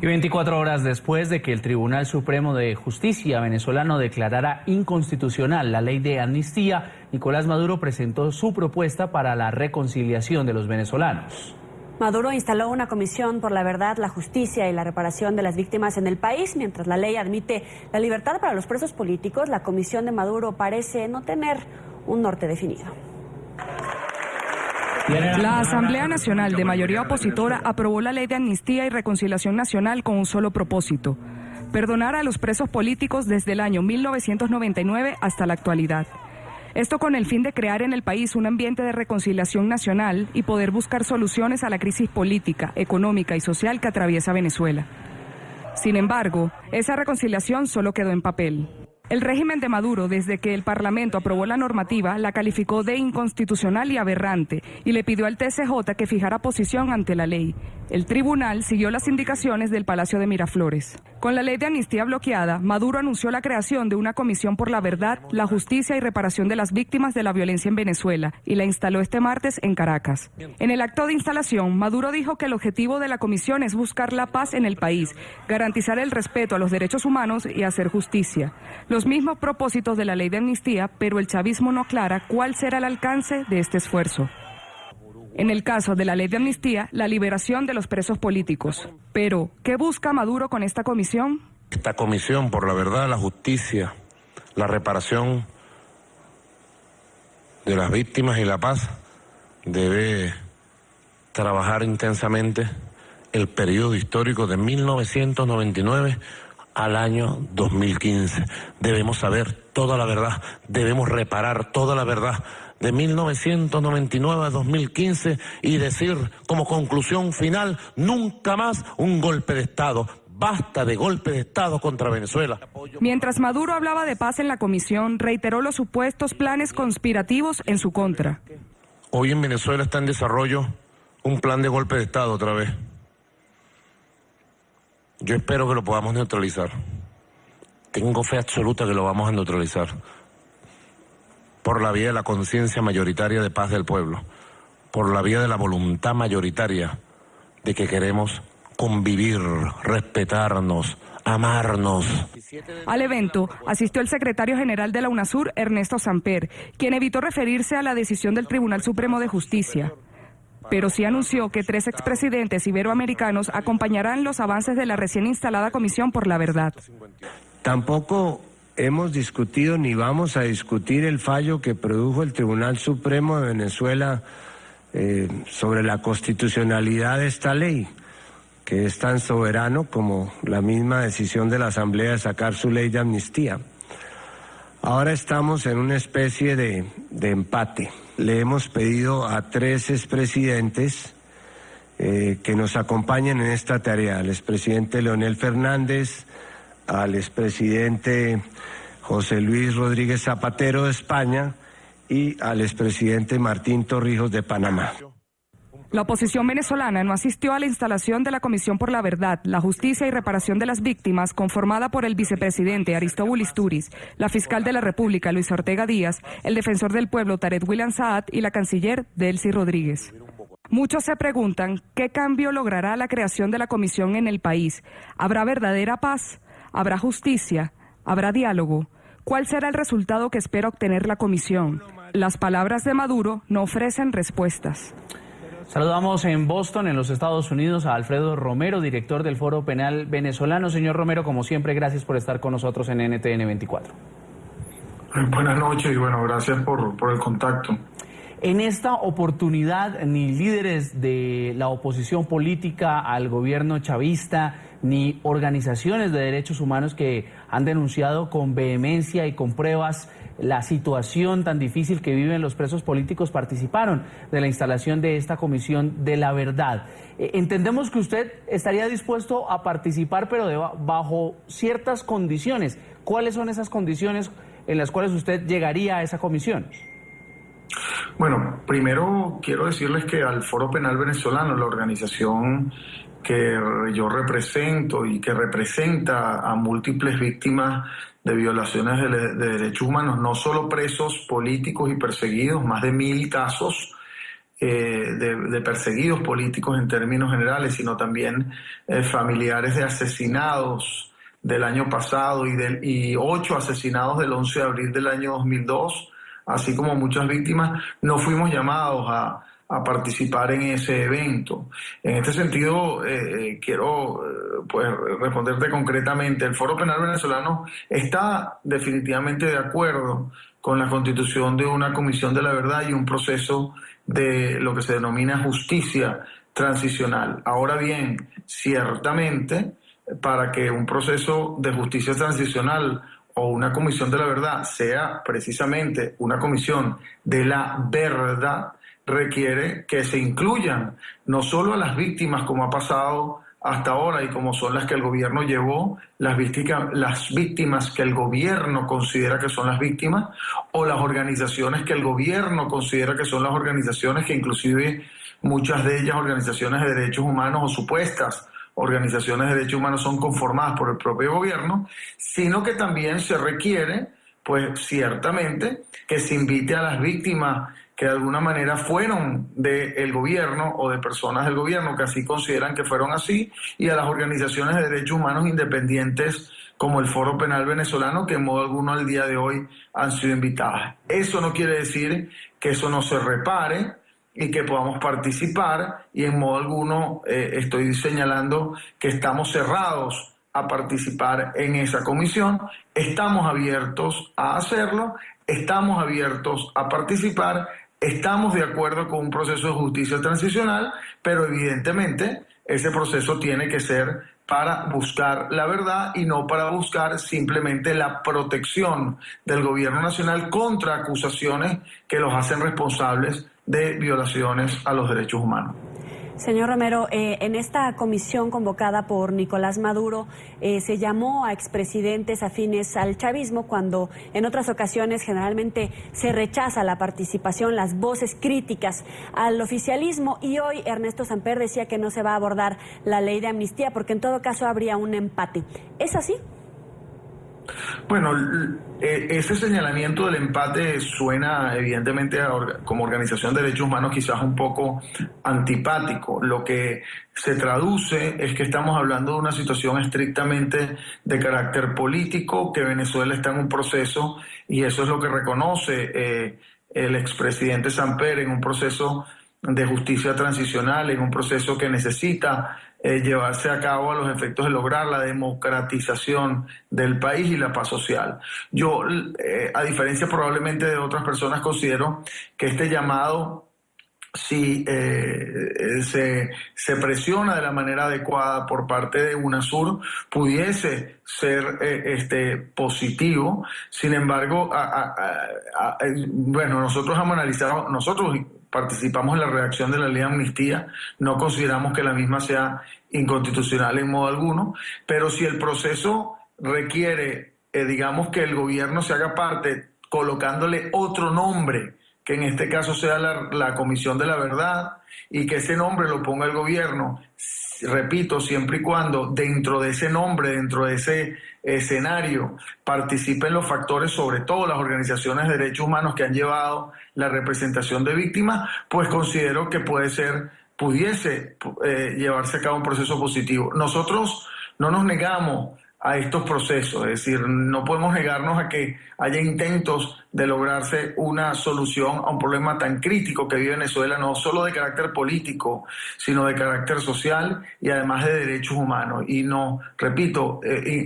Y 24 horas después de que el Tribunal Supremo de Justicia venezolano declarara inconstitucional la ley de amnistía, Nicolás Maduro presentó su propuesta para la reconciliación de los venezolanos. Maduro instaló una comisión por la verdad, la justicia y la reparación de las víctimas en el país. Mientras la ley admite la libertad para los presos políticos, la comisión de Maduro parece no tener un norte definido. La Asamblea Nacional de mayoría opositora aprobó la Ley de Amnistía y Reconciliación Nacional con un solo propósito: perdonar a los presos políticos desde el año 1999 hasta la actualidad. Esto con el fin de crear en el país un ambiente de reconciliación nacional y poder buscar soluciones a la crisis política, económica y social que atraviesa Venezuela. Sin embargo, esa reconciliación solo quedó en papel. El régimen de Maduro, desde que el Parlamento aprobó la normativa, la calificó de inconstitucional y aberrante y le pidió al TSJ que fijara posición ante la ley. El tribunal siguió las indicaciones del Palacio de Miraflores. Con la ley de amnistía bloqueada, Maduro anunció la creación de una comisión por la verdad, la justicia y reparación de las víctimas de la violencia en Venezuela y la instaló este martes en Caracas. En el acto de instalación, Maduro dijo que el objetivo de la comisión es buscar la paz en el país, garantizar el respeto a los derechos humanos y hacer justicia. Los mismos propósitos de la ley de amnistía, pero el chavismo no aclara cuál será el alcance de este esfuerzo. En el caso de la ley de amnistía, la liberación de los presos políticos. Pero, ¿qué busca Maduro con esta comisión? Esta comisión por la verdad, la justicia, la reparación de las víctimas y la paz debe trabajar intensamente el periodo histórico de 1999 al año 2015. Debemos saber toda la verdad, debemos reparar toda la verdad de 1999 a 2015 y decir como conclusión final: nunca más un golpe de Estado. Basta de golpe de Estado contra Venezuela. Mientras Maduro hablaba de paz en la comisión, reiteró los supuestos planes conspirativos en su contra. Hoy en Venezuela está en desarrollo un plan de golpe de Estado otra vez. Yo espero que lo podamos neutralizar. Tengo fe absoluta que lo vamos a neutralizar por la vía de la conciencia mayoritaria de paz del pueblo, por la vía de la voluntad mayoritaria de que queremos convivir, respetarnos, amarnos. Al evento asistió el secretario general de la UNASUR, Ernesto Samper, quien evitó referirse a la decisión del Tribunal Supremo de Justicia, pero sí anunció que 3 expresidentes iberoamericanos acompañarán los avances de la recién instalada Comisión por la Verdad. Tampoco hemos discutido ni vamos a discutir el fallo que produjo el Tribunal Supremo de Venezuela sobre la constitucionalidad de esta ley, que es tan soberano como la misma decisión de la Asamblea de sacar su ley de amnistía. Ahora estamos en una especie de empate. Le hemos pedido a 3 expresidentes que nos acompañen en esta tarea: al expresidente Leonel Fernández, al expresidente José Luis Rodríguez Zapatero de España y al expresidente Martín Torrijos de Panamá. La oposición venezolana no asistió a la instalación de la Comisión por la Verdad, la Justicia y Reparación de las Víctimas, conformada por el vicepresidente Aristóbulo Isturiz, la fiscal de la República Luisa Ortega Díaz, el defensor del pueblo Tarek William Saad y la canciller Delcy Rodríguez. Muchos se preguntan qué cambio logrará la creación de la comisión en el país. ¿Habrá verdadera paz? ¿Habrá justicia? ¿Habrá diálogo? ¿Cuál será el resultado que espera obtener la comisión? Las palabras de Maduro no ofrecen respuestas. Saludamos en Boston, en los Estados Unidos, a Alfredo Romero, director del Foro Penal Venezolano. Señor Romero, como siempre, gracias por estar con nosotros en NTN 24. Buenas noches y bueno, gracias por el contacto. En esta oportunidad, ni líderes de la oposición política al gobierno chavista, ni organizaciones de derechos humanos que han denunciado con vehemencia y con pruebas la situación tan difícil que viven los presos políticos participaron de la instalación de esta Comisión de la Verdad. Entendemos que usted estaría dispuesto a participar, pero bajo ciertas condiciones. ¿Cuáles son esas condiciones en las cuales usted llegaría a esa comisión? Bueno, primero quiero decirles que al Foro Penal Venezolano, la organización que yo represento y que representa a múltiples víctimas de violaciones de derechos humanos, no solo presos políticos y perseguidos, más de 1000 casos, de perseguidos políticos en términos generales, sino también familiares de asesinados del año pasado y 8 asesinados del 11 de abril del año 2002, así como muchas víctimas, no fuimos llamados a participar en ese evento. En este sentido, quiero pues responderte concretamente. El Foro Penal Venezolano está definitivamente de acuerdo con la constitución de una comisión de la verdad y un proceso de lo que se denomina justicia transicional. Ahora bien, ciertamente, para que un proceso de justicia transicional o una comisión de la verdad sea precisamente una comisión de la verdad, requiere que se incluyan no solo a las víctimas, como ha pasado hasta ahora y como son las que el gobierno llevó, las víctimas que el gobierno considera que son las víctimas, o las organizaciones que el gobierno considera que son las organizaciones, que inclusive muchas de ellas organizaciones de derechos humanos o supuestas organizaciones de derechos humanos son conformadas por el propio gobierno, sino que también se requiere, pues ciertamente, que se invite a las víctimas que de alguna manera fueron del gobierno o de personas del gobierno que así consideran que fueron así, y a las organizaciones de derechos humanos independientes como el Foro Penal Venezolano, que en modo alguno al día de hoy han sido invitadas. Eso no quiere decir que eso no se repare y que podamos participar, y en modo alguno estoy señalando que estamos cerrados a participar en esa comisión. Estamos abiertos a hacerlo, estamos abiertos a participar, estamos de acuerdo con un proceso de justicia transicional, pero evidentemente ese proceso tiene que ser para buscar la verdad y no para buscar simplemente la protección del gobierno nacional contra acusaciones que los hacen responsables de violaciones a los derechos humanos. Señor Romero, en esta comisión convocada por Nicolás Maduro se llamó a expresidentes afines al chavismo, cuando en otras ocasiones generalmente se rechaza la participación, las voces críticas al oficialismo, y hoy Ernesto Samper decía que no se va a abordar la ley de amnistía porque en todo caso habría un empate. ¿Es así? Bueno, ese señalamiento del empate suena evidentemente como organización de derechos humanos quizás un poco antipático. Lo que se traduce es que estamos hablando de una situación estrictamente de carácter político, que Venezuela está en un proceso, y eso es lo que reconoce el expresidente Samper, en un proceso de justicia transicional, en un proceso que necesita llevarse a cabo a los efectos de lograr la democratización del país y la paz social. Yo, a diferencia probablemente de otras personas, considero que este llamado, si se presiona de la manera adecuada por parte de UNASUR, pudiese ser positivo. Sin embargo, bueno, nosotros hemos analizado, nosotros participamos en la redacción de la ley de amnistía, no consideramos que la misma sea inconstitucional en modo alguno, pero si el proceso requiere, digamos, que el gobierno se haga parte colocándole otro nombre, que en este caso sea la Comisión de la Verdad, y que ese nombre lo ponga el gobierno, repito, siempre y cuando dentro de ese nombre, dentro de ese escenario, participen los factores, sobre todo las organizaciones de derechos humanos que han llevado la representación de víctimas, pues considero que pudiese llevarse a cabo un proceso positivo. Nosotros no nos negamos a estos procesos, es decir, no podemos negarnos a que haya intentos de lograrse una solución a un problema tan crítico que vive Venezuela, no solo de carácter político, sino de carácter social y además de derechos humanos. Y no, repito,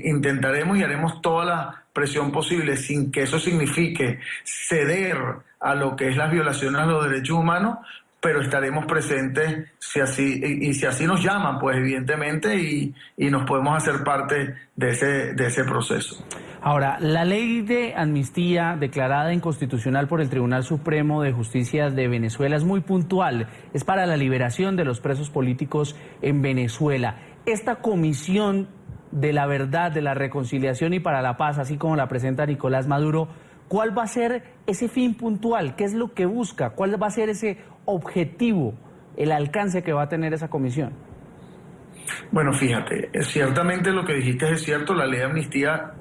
intentaremos y haremos toda la presión posible, sin que eso signifique ceder a lo que es las violaciones a los derechos humanos, pero estaremos presentes si así nos llaman, pues evidentemente, y nos podemos hacer parte de ese proceso. Ahora, la ley de amnistía declarada inconstitucional por el Tribunal Supremo de Justicia de Venezuela es muy puntual, es para la liberación de los presos políticos en Venezuela. Esta comisión de la verdad, de la reconciliación y para la paz, así como la presenta Nicolás Maduro, ¿cuál va a ser ese fin puntual? ¿Qué es lo que busca? ¿Cuál va a ser ese objetivo, el alcance que va a tener esa comisión? Bueno, fíjate, ciertamente lo que dijiste es cierto, la ley de amnistía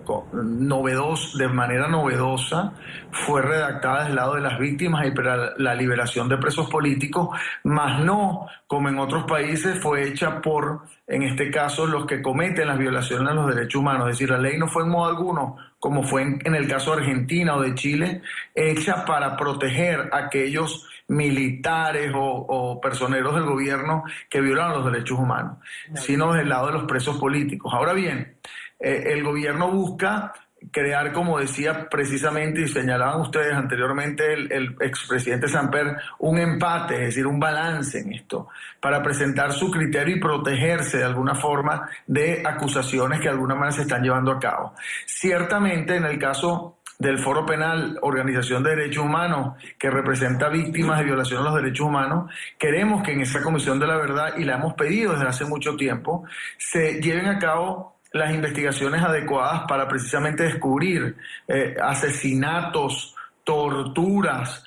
de manera novedosa fue redactada del lado de las víctimas y para la liberación de presos políticos, más no, como en otros países, fue hecha por, en este caso, los que cometen las violaciones a los derechos humanos. Es decir, la ley no fue en modo alguno, como fue en el caso de Argentina o de Chile, hecha para proteger a aquellos militares o personeros del gobierno que violan los derechos humanos, sino del lado de los presos políticos. Ahora bien, el gobierno busca crear, como decía precisamente y señalaban ustedes anteriormente el expresidente Samper, un empate, es decir, un balance en esto, para presentar su criterio y protegerse de alguna forma de acusaciones que de alguna manera se están llevando a cabo. Ciertamente, en el caso del Foro Penal, Organización de Derechos Humanos, que representa víctimas de violación a los derechos humanos, queremos que en esa Comisión de la Verdad, y la hemos pedido desde hace mucho tiempo, se lleven a cabo las investigaciones adecuadas para precisamente descubrir asesinatos, torturas,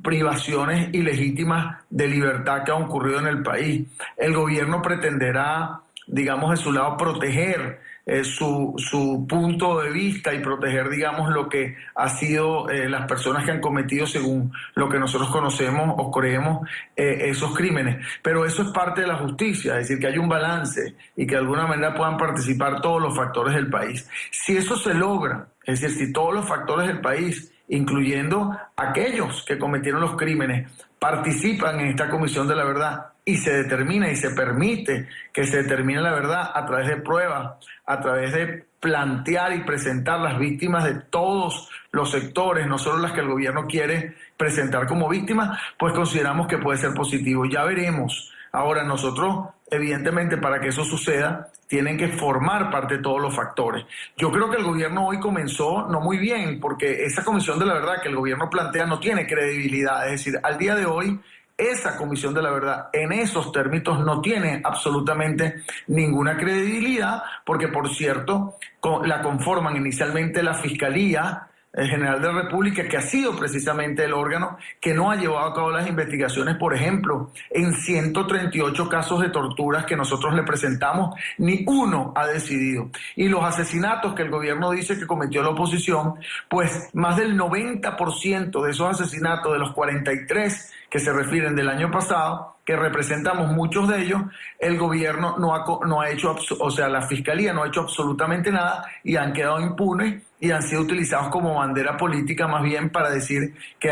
privaciones ilegítimas de libertad que han ocurrido en el país. El gobierno pretenderá, digamos, de su lado proteger su punto de vista y proteger, digamos, lo que ha sido las personas que han cometido, según lo que nosotros conocemos o creemos, esos crímenes. Pero eso es parte de la justicia, es decir, que hay un balance y que de alguna manera puedan participar todos los factores del país. Si eso se logra, es decir, si todos los factores del país, incluyendo aquellos que cometieron los crímenes, participan en esta Comisión de la Verdad y se determina y se permite que se determine la verdad a través de pruebas, a través de plantear y presentar las víctimas de todos los sectores, no solo las que el gobierno quiere presentar como víctimas, pues consideramos que puede ser positivo. Ya veremos. Ahora nosotros, evidentemente, para que eso suceda, tienen que formar parte de todos los factores. Yo creo que el gobierno hoy comenzó no muy bien, porque esa Comisión de la Verdad que el gobierno plantea no tiene credibilidad. Es decir, al día de hoy, esa Comisión de la Verdad en esos términos no tiene absolutamente ninguna credibilidad, porque, por cierto, la conforman inicialmente la Fiscalía General de la República, que ha sido precisamente el órgano que no ha llevado a cabo las investigaciones, por ejemplo, en 138 casos de torturas que nosotros le presentamos, ni uno ha decidido. Y los asesinatos que el gobierno dice que cometió la oposición, pues más del 90% de esos asesinatos, de los 43 que se refieren del año pasado, que representamos muchos de ellos, el gobierno no ha hecho, o sea, la Fiscalía no ha hecho absolutamente nada y han quedado impunes y han sido utilizados como bandera política más bien para decir que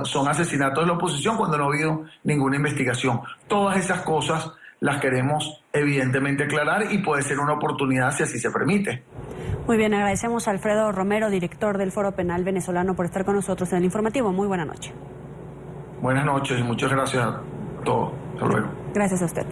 son asesinatos de la oposición cuando no ha habido ninguna investigación. Todas esas cosas las queremos evidentemente aclarar y puede ser una oportunidad si así se permite. Muy bien, agradecemos a Alfredo Romero, director del Foro Penal Venezolano, por estar con nosotros en el informativo. Muy buena noche. Buenas noches y muchas gracias a todos. Hasta luego. Gracias a usted.